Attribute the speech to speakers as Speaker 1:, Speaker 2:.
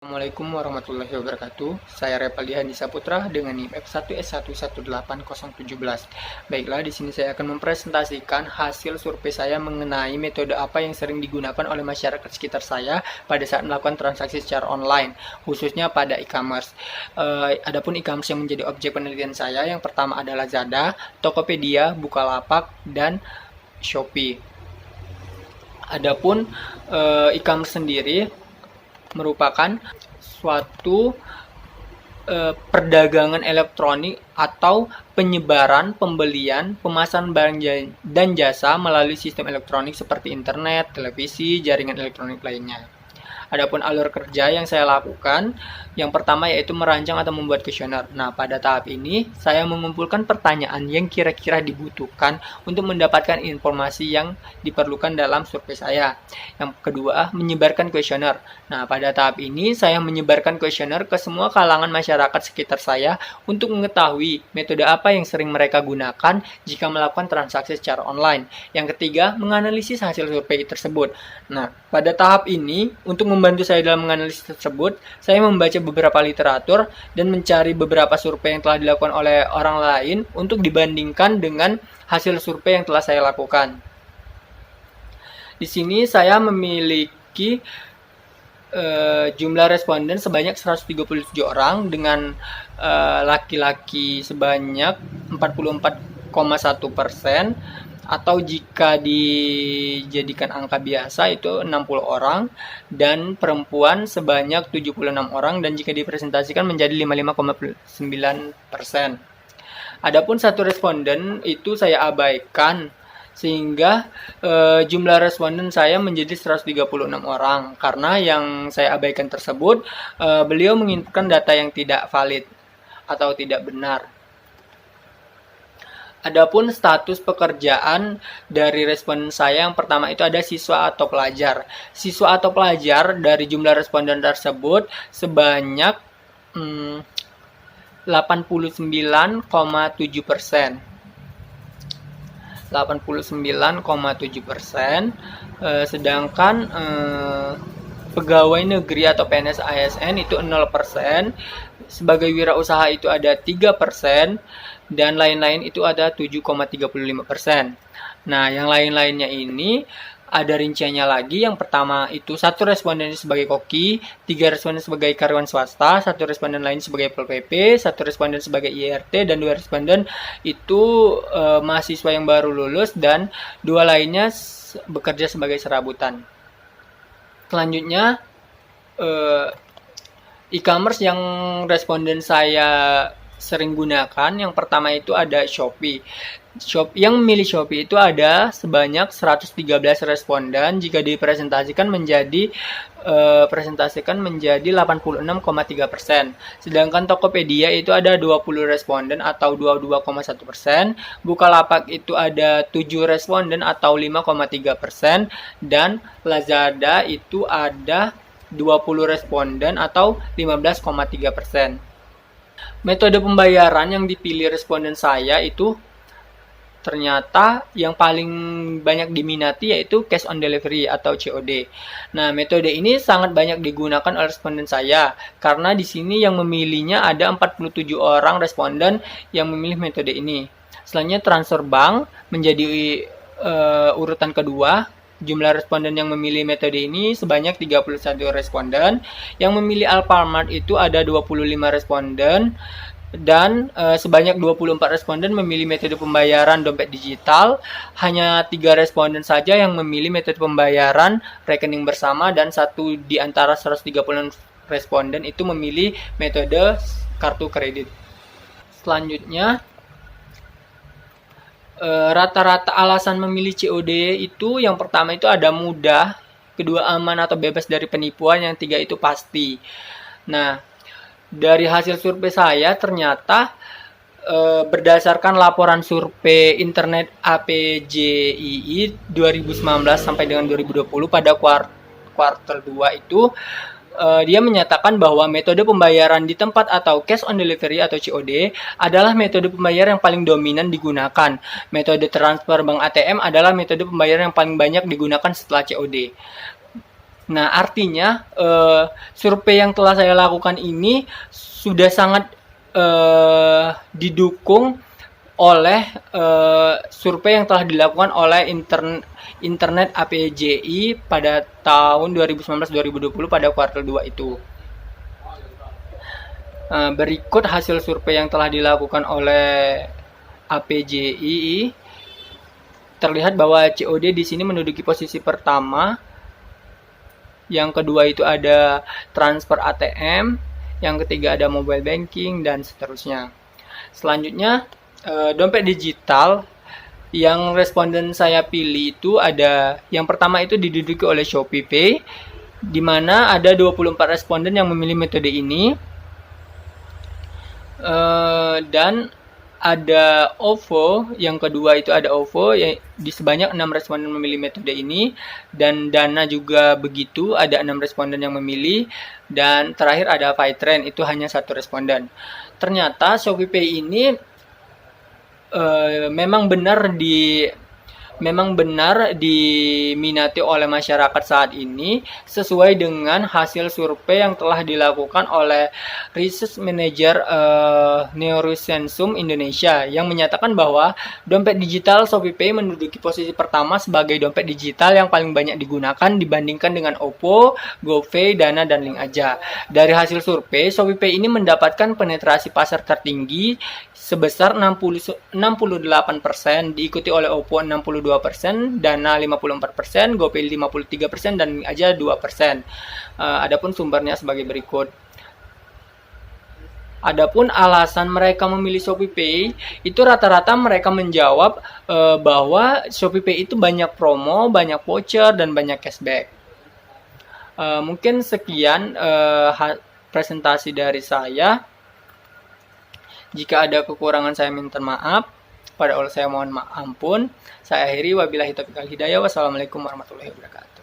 Speaker 1: Assalamualaikum warahmatullahi wabarakatuh. Saya Repaldihan Saputra dengan NIM F1S1180717. Baiklah, di sini saya akan mempresentasikan hasil survei saya mengenai metode apa yang sering digunakan oleh masyarakat sekitar saya pada saat melakukan transaksi secara online, khususnya pada e-commerce. Adapun e-commerce yang menjadi objek penelitian saya, yang pertama adalah Lazada, Tokopedia, Bukalapak, dan Shopee. Adapun e-commerce sendiri merupakan suatu perdagangan elektronik atau penyebaran, pembelian, pemasaran barang dan jasa melalui sistem elektronik seperti internet, televisi, jaringan elektronik lainnya. Adapun alur kerja yang saya lakukan, yang pertama yaitu merancang atau membuat kuesioner. Nah, pada tahap ini saya mengumpulkan pertanyaan yang kira-kira dibutuhkan untuk mendapatkan informasi yang diperlukan dalam survei saya. Yang kedua, menyebarkan kuesioner. Nah, pada tahap ini saya menyebarkan kuesioner ke semua kalangan masyarakat sekitar saya untuk mengetahui metode apa yang sering mereka gunakan jika melakukan transaksi secara online. Yang ketiga, menganalisis hasil survei tersebut. Nah, pada tahap ini, untuk membantu saya dalam menganalisis tersebut, saya membaca beberapa literatur dan mencari beberapa survei yang telah dilakukan oleh orang lain untuk dibandingkan dengan hasil survei yang telah saya lakukan. Di sini saya memiliki jumlah responden sebanyak 137 orang dengan laki-laki sebanyak 44,1%, atau jika dijadikan angka biasa itu 60 orang, dan perempuan sebanyak 76 orang, dan jika dipresentasikan menjadi 55,9%. Adapun satu responden itu saya abaikan sehingga jumlah responden saya menjadi 136 orang karena yang saya abaikan tersebut beliau menginputkan data yang tidak valid atau tidak benar. Adapun status pekerjaan dari responden saya, yang pertama itu ada siswa atau pelajar. Siswa atau pelajar dari jumlah responden tersebut sebanyak 89,7%. 89,7%, sedangkan pegawai negeri atau PNS ASN itu 0%, sebagai wirausaha itu ada 3%, dan lain-lain itu ada 7,35%. Nah, yang lain-lainnya ini ada rinciannya lagi. Yang pertama itu satu responden sebagai koki, 3 responden sebagai karyawan swasta, 1 responden lain sebagai PLPP, 1 responden sebagai IRT, dan 2 responden itu mahasiswa yang baru lulus, dan 2 lainnya bekerja sebagai serabutan. Selanjutnya e-commerce yang responden saya sering gunakan, yang pertama itu ada Shopee. Yang memilih Shopee itu ada sebanyak 113 responden jika dipresentasikan menjadi 86,3%. Sedangkan Tokopedia itu ada 20 responden atau 22,1%. Bukalapak itu ada 7 responden atau 5,3%, dan Lazada itu ada 20 responden atau 15,3%. Metode pembayaran yang dipilih responden saya itu ternyata yang paling banyak diminati yaitu cash on delivery atau COD. Nah, metode ini sangat banyak digunakan oleh responden saya karena di sini yang memilihnya ada 47 orang responden yang memilih metode ini. Selanjutnya transfer bank menjadi urutan kedua. Jumlah responden yang memilih metode ini sebanyak 31 responden. Yang memilih Alfamart itu ada 25 responden, dan sebanyak 24 responden memilih metode pembayaran dompet digital. Hanya 3 responden saja yang memilih metode pembayaran rekening bersama, dan 1 di antara 130 responden itu memilih metode kartu kredit. Selanjutnya, rata-rata alasan memilih COD itu, yang pertama itu ada mudah, kedua aman atau bebas dari penipuan, yang 3 itu pasti. Nah, dari hasil survei saya ternyata berdasarkan laporan survei internet APJII 2019 sampai dengan 2020 pada kuartal 2 itu dia menyatakan bahwa metode pembayaran di tempat atau cash on delivery atau COD adalah metode pembayaran yang paling dominan digunakan. Metode transfer bank ATM adalah metode pembayaran yang paling banyak digunakan setelah COD. Nah, artinya survei yang telah saya lakukan ini sudah sangat didukung oleh survei yang telah dilakukan oleh Internet APJI pada tahun 2019-2020 pada kuartal 2 itu. Berikut hasil survei yang telah dilakukan oleh APJI. Terlihat bahwa COD di sini menduduki posisi pertama. Yang kedua itu ada transfer ATM, yang ketiga ada mobile banking, dan seterusnya. Selanjutnya, dompet digital yang responden saya pilih itu ada, yang pertama itu diduduki oleh ShopeePay, di mana ada 24 responden yang memilih metode ini, dan ada OVO, yang kedua itu ada OVO, yang di sebanyak 6 responden memilih metode ini, dan Dana juga begitu, ada 6 responden yang memilih, dan terakhir ada Fitrend, itu hanya 1 responden. Ternyata ShopeePay ini memang benar diminati oleh masyarakat saat ini sesuai dengan hasil survei yang telah dilakukan oleh Research Manager Neurosensum Indonesia yang menyatakan bahwa dompet digital ShopeePay menduduki posisi pertama sebagai dompet digital yang paling banyak digunakan dibandingkan dengan OVO, GoPay, Dana, dan Link Aja. Dari hasil survei, ShopeePay ini mendapatkan penetrasi pasar tertinggi sebesar 68%, diikuti oleh OVO 62%, Dana 54%, GoPay 53%, dan Link Aja 2%. Adapun sumbernya sebagai berikut. Adapun alasan mereka memilih ShopeePay, itu rata-rata mereka menjawab bahwa ShopeePay itu banyak promo, banyak voucher, dan banyak cashback. Mungkin sekian presentasi dari saya. Jika ada kekurangan saya minta maaf. Pada Allah saya mohon ampun. Saya akhiri, wabillahi taufiq wal hidayah. Wassalamualaikum warahmatullahi wabarakatuh.